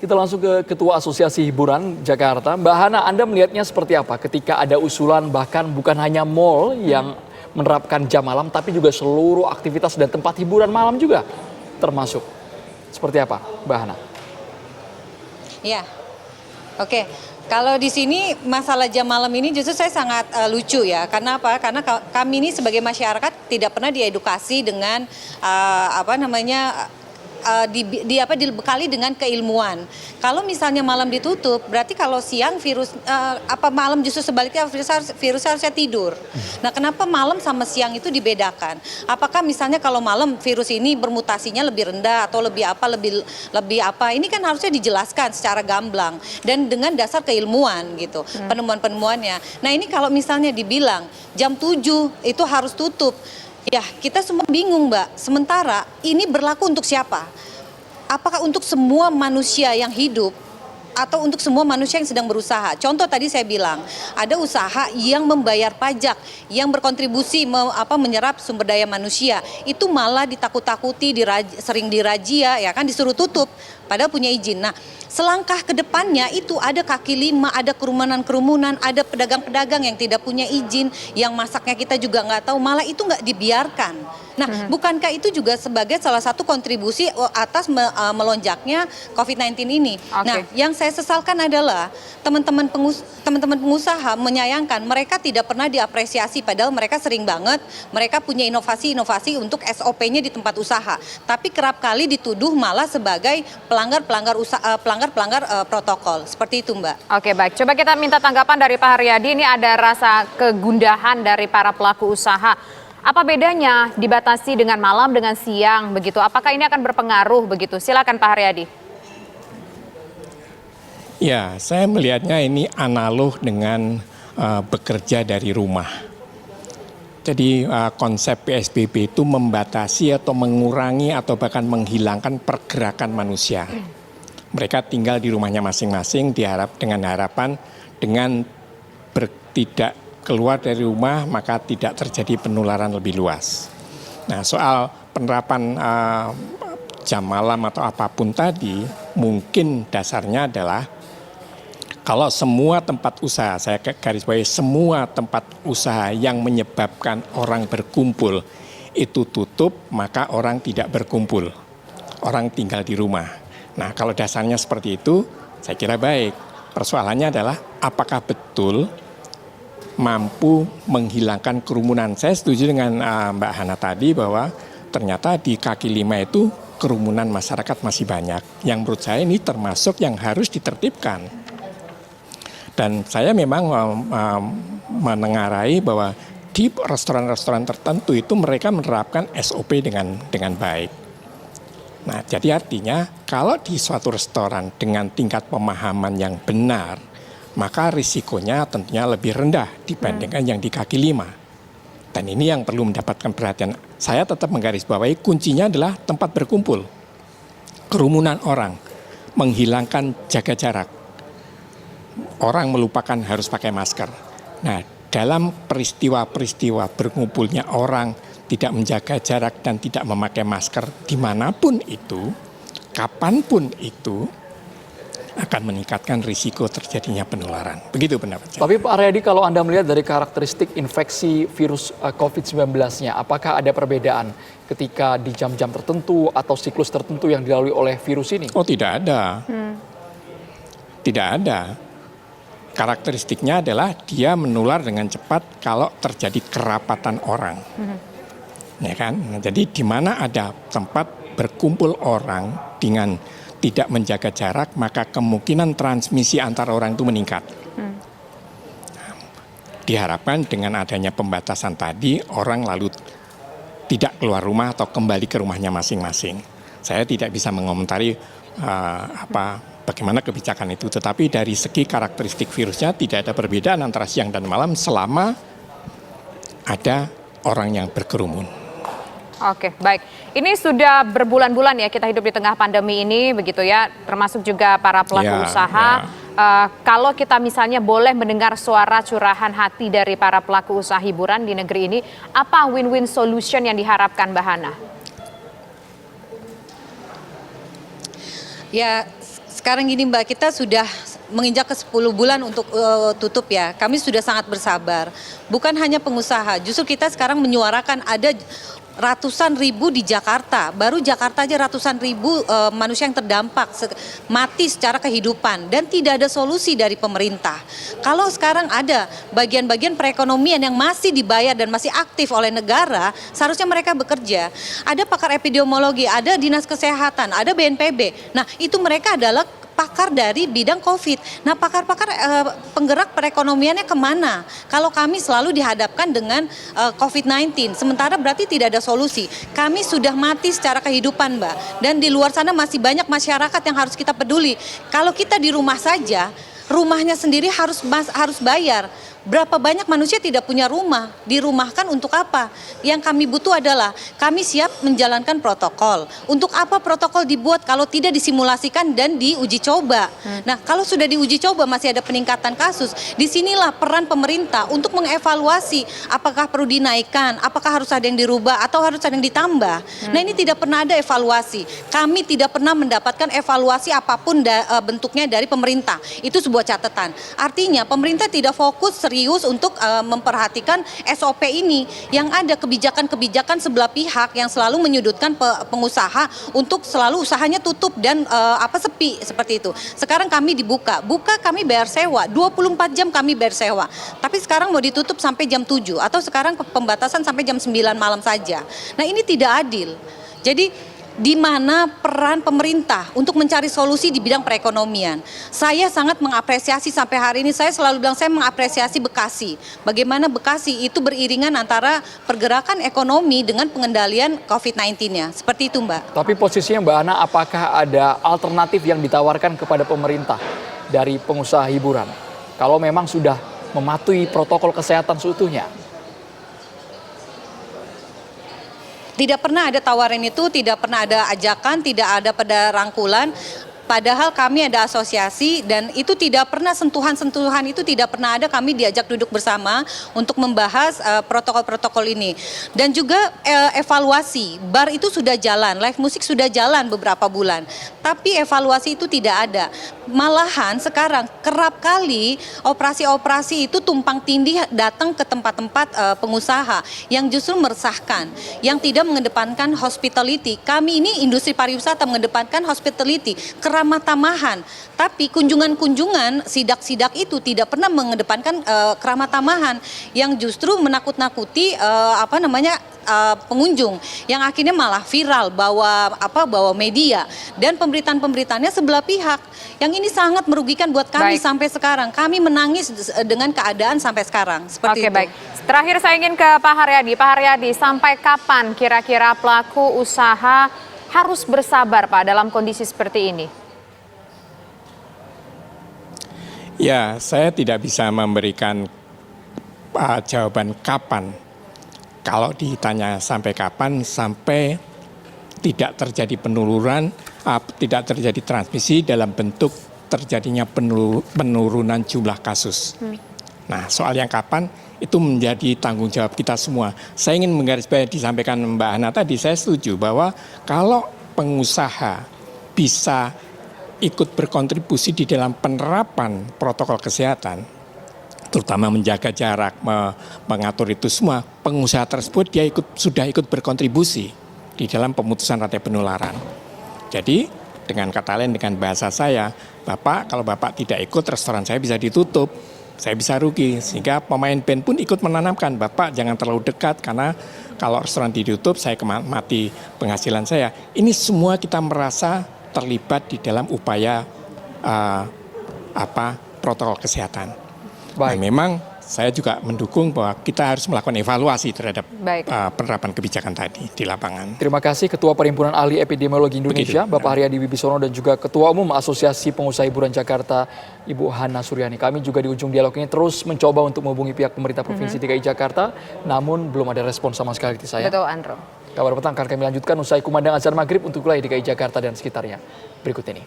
Kita langsung ke Ketua Asosiasi Hiburan Jakarta. Mbak Hana, Anda melihatnya seperti apa ketika ada usulan bahkan bukan hanya mal yang menerapkan jam malam, tapi juga seluruh aktivitas dan tempat hiburan malam juga termasuk. Seperti apa, Mbak Hana? Ya, oke. Kalau di sini masalah jam malam ini justru saya sangat lucu ya. Karena apa? Karena kami ini sebagai masyarakat tidak pernah diedukasi dengan dibekali dengan keilmuan. Kalau misalnya malam ditutup, berarti kalau siang malam justru sebaliknya virus harusnya tidur. Nah, kenapa malam sama siang itu dibedakan? Apakah misalnya kalau malam virus ini bermutasinya lebih rendah atau lebih apa? Ini kan harusnya dijelaskan secara gamblang dan dengan dasar keilmuan gitu, penemuan-penemuannya. Nah, ini kalau misalnya dibilang jam 7 itu harus tutup. Ya, kita semua bingung, Mbak. Sementara ini berlaku untuk siapa? Apakah untuk semua manusia yang hidup atau untuk semua manusia yang sedang berusaha? Contoh tadi saya bilang, ada usaha yang membayar pajak, yang berkontribusi menyerap sumber daya manusia. Itu malah ditakut-takuti, sering dirazia, ya kan, disuruh tutup, padahal punya izin. Nah, selangkah ke depannya itu ada kaki lima, ada kerumunan-kerumunan, ada pedagang-pedagang yang tidak punya izin, yang masaknya kita juga nggak tahu, malah itu nggak dibiarkan. Nah, bukankah itu juga sebagai salah satu kontribusi atas melonjaknya COVID-19 ini? Okay. Nah, yang saya sesalkan adalah teman-teman pengusaha menyayangkan mereka tidak pernah diapresiasi, padahal mereka sering banget, mereka punya inovasi-inovasi untuk SOP-nya di tempat usaha. Tapi kerap kali dituduh malah sebagai pelanggar protokol. Seperti itu, Mbak. Oke, baik. Coba kita minta tanggapan dari Pak Haryadi. Ini ada rasa kegundahan dari para pelaku usaha. Apa bedanya dibatasi dengan malam dengan siang begitu? Apakah ini akan berpengaruh begitu? Silakan Pak Haryadi. Ya, saya melihatnya ini analog dengan bekerja dari rumah. Jadi konsep PSBB itu membatasi atau mengurangi atau bahkan menghilangkan pergerakan manusia. Mereka tinggal di rumahnya masing-masing dengan harapan dengan tidak keluar dari rumah maka tidak terjadi penularan lebih luas. Nah, soal penerapan jam malam atau apapun tadi mungkin dasarnya adalah kalau semua tempat usaha, saya garis bawahi semua tempat usaha yang menyebabkan orang berkumpul itu tutup, maka orang tidak berkumpul. Orang tinggal di rumah. Nah, kalau dasarnya seperti itu, saya kira baik. Persoalannya adalah apakah betul mampu menghilangkan kerumunan. Saya setuju dengan Mbak Hana tadi bahwa ternyata di kaki lima itu kerumunan masyarakat masih banyak. Yang menurut saya ini termasuk yang harus ditertibkan. Dan saya memang menengarai bahwa di restoran-restoran tertentu itu mereka menerapkan SOP dengan baik. Nah, jadi artinya kalau di suatu restoran dengan tingkat pemahaman yang benar, maka risikonya tentunya lebih rendah dibandingkan yang di kaki lima. Dan ini yang perlu mendapatkan perhatian. Saya tetap menggarisbawahi kuncinya adalah tempat berkumpul, kerumunan orang, menghilangkan jaga jarak. Orang melupakan harus pakai masker. Nah, dalam peristiwa-peristiwa berkumpulnya orang tidak menjaga jarak dan tidak memakai masker dimanapun itu, kapanpun itu, akan meningkatkan risiko terjadinya penularan. Begitu pendapat saya. Tapi Pak Haryadi, kalau Anda melihat dari karakteristik infeksi virus COVID-19-nya, apakah ada perbedaan ketika di jam-jam tertentu atau siklus tertentu yang dilalui oleh virus ini? Oh, tidak ada. Tidak ada. Karakteristiknya adalah dia menular dengan cepat kalau terjadi kerapatan orang. Ya kan? Nah, jadi di mana ada tempat berkumpul orang dengan tidak menjaga jarak, maka kemungkinan transmisi antar orang itu meningkat. Diharapkan dengan adanya pembatasan tadi, orang lalu tidak keluar rumah atau kembali ke rumahnya masing-masing. Saya tidak bisa mengomentari bagaimana kebijakan itu, tetapi dari segi karakteristik virusnya tidak ada perbedaan antara siang dan malam selama ada orang yang berkerumun. Oke, baik. Ini sudah berbulan-bulan ya kita hidup di tengah pandemi ini, begitu ya, termasuk juga para pelaku usaha. Kalau kita misalnya boleh mendengar suara curahan hati dari para pelaku usaha hiburan di negeri ini, apa win-win solution yang diharapkan Mbak Hana? Ya, Sekarang gini Mbak, kita sudah menginjak ke 10 bulan untuk tutup ya. Kami sudah sangat bersabar. Bukan hanya pengusaha, justru kita sekarang menyuarakan ada ratusan ribu di Jakarta. Baru Jakarta aja ratusan ribu manusia yang terdampak, mati secara kehidupan. Dan tidak ada solusi dari pemerintah. Kalau sekarang ada bagian-bagian perekonomian yang masih dibayar dan masih aktif oleh negara, seharusnya mereka bekerja. Ada pakar epidemiologi, ada dinas kesehatan, ada BNPB. Nah itu mereka adalah pakar dari bidang COVID. Nah pakar-pakar penggerak perekonomiannya kemana? Kalau kami selalu dihadapkan dengan COVID-19, sementara berarti tidak ada solusi. Kami sudah mati secara kehidupan Mbak, dan di luar sana masih banyak masyarakat yang harus kita peduli. Kalau kita di rumah saja, rumahnya sendiri harus bayar. Berapa banyak manusia tidak punya rumah, dirumahkan untuk apa? Yang kami butuh adalah kami siap menjalankan protokol. Untuk apa protokol dibuat kalau tidak disimulasikan dan diuji coba? Nah, kalau sudah diuji coba masih ada peningkatan kasus, disinilah peran pemerintah untuk mengevaluasi apakah perlu dinaikkan, apakah harus ada yang dirubah atau harus ada yang ditambah. Nah, ini tidak pernah ada evaluasi. Kami tidak pernah mendapatkan evaluasi apapun bentuknya dari pemerintah. Itu sebuah catatan. Artinya pemerintah tidak fokus serius untuk memperhatikan SOP ini, yang ada kebijakan-kebijakan sebelah pihak yang selalu menyudutkan pengusaha untuk selalu usahanya tutup dan sepi seperti itu. Sekarang kami buka kami bayar sewa, 24 jam kami bayar sewa. Tapi sekarang mau ditutup sampai jam 7 atau sekarang pembatasan sampai jam 9 malam saja. Nah, ini tidak adil. Jadi di mana peran pemerintah untuk mencari solusi di bidang perekonomian. Saya sangat mengapresiasi sampai hari ini, saya selalu bilang saya mengapresiasi Bekasi. Bagaimana Bekasi itu beriringan antara pergerakan ekonomi dengan pengendalian COVID-19-nya. Seperti itu Mbak. Tapi posisinya Mbak Hana, apakah ada alternatif yang ditawarkan kepada pemerintah dari pengusaha hiburan? Kalau memang sudah mematuhi protokol kesehatan seutuhnya. Tidak pernah ada tawaran itu, tidak pernah ada ajakan, tidak ada pada rangkulan. Padahal kami ada asosiasi dan itu tidak pernah sentuhan-sentuhan itu tidak pernah ada, kami diajak duduk bersama untuk membahas protokol-protokol ini. Dan juga evaluasi, bar itu sudah jalan, live musik sudah jalan beberapa bulan. Tapi evaluasi itu tidak ada. Malahan sekarang kerap kali operasi-operasi itu tumpang tindih datang ke tempat-tempat pengusaha yang justru meresahkan, yang tidak mengedepankan hospitality. Kami ini industri pariwisata mengedepankan hospitality, keramah tamahan. Tapi kunjungan-kunjungan, sidak-sidak itu tidak pernah mengedepankan keramah tamahan, yang justru menakut-nakuti pengunjung, yang akhirnya malah viral bawa media dan pemberitaan-pemberitaannya sebelah pihak. Yang ini sangat merugikan buat kami. Baik. Sampai sekarang kami menangis dengan keadaan sampai sekarang. Seperti itu. Baik. Terakhir saya ingin ke Pak Haryadi. Pak Haryadi, sampai kapan kira-kira pelaku usaha harus bersabar Pak dalam kondisi seperti ini? Ya, saya tidak bisa memberikan jawaban kapan. Kalau ditanya sampai kapan, sampai tidak terjadi penurunan, tidak terjadi transmisi dalam bentuk terjadinya penurunan jumlah kasus. Nah, soal yang kapan itu menjadi tanggung jawab kita semua. Saya ingin menggarisbawahi disampaikan Mbak Hana tadi, saya setuju bahwa kalau pengusaha bisa ikut berkontribusi di dalam penerapan protokol kesehatan, terutama menjaga jarak, mengatur itu semua, pengusaha tersebut dia sudah ikut berkontribusi di dalam pemutusan rantai penularan. Jadi dengan kata lain, dengan bahasa saya, kalau Bapak tidak ikut, restoran saya bisa ditutup, saya bisa rugi. Sehingga pemain band pun ikut menanamkan, Bapak jangan terlalu dekat karena kalau restoran ditutup saya mati penghasilan saya. Ini semua kita merasa terlibat di dalam upaya protokol kesehatan. Baik. Nah, memang saya juga mendukung bahwa kita harus melakukan evaluasi terhadap penerapan kebijakan tadi di lapangan. Terima kasih Ketua Perhimpunan Ahli Epidemiologi Indonesia, Bapak Haryadi Wibisono, dan juga Ketua Umum Asosiasi Pengusaha Hiburan Jakarta, Ibu Hana Suryani. Kami juga di ujung dialog ini terus mencoba untuk menghubungi pihak pemerintah Provinsi DKI Jakarta, namun belum ada respon sama sekali dari saya. Betul, Andro. Kabar petang akan kami lanjutkan usai kumandang azan maghrib untuk wilayah DKI Jakarta dan sekitarnya. Berikut ini.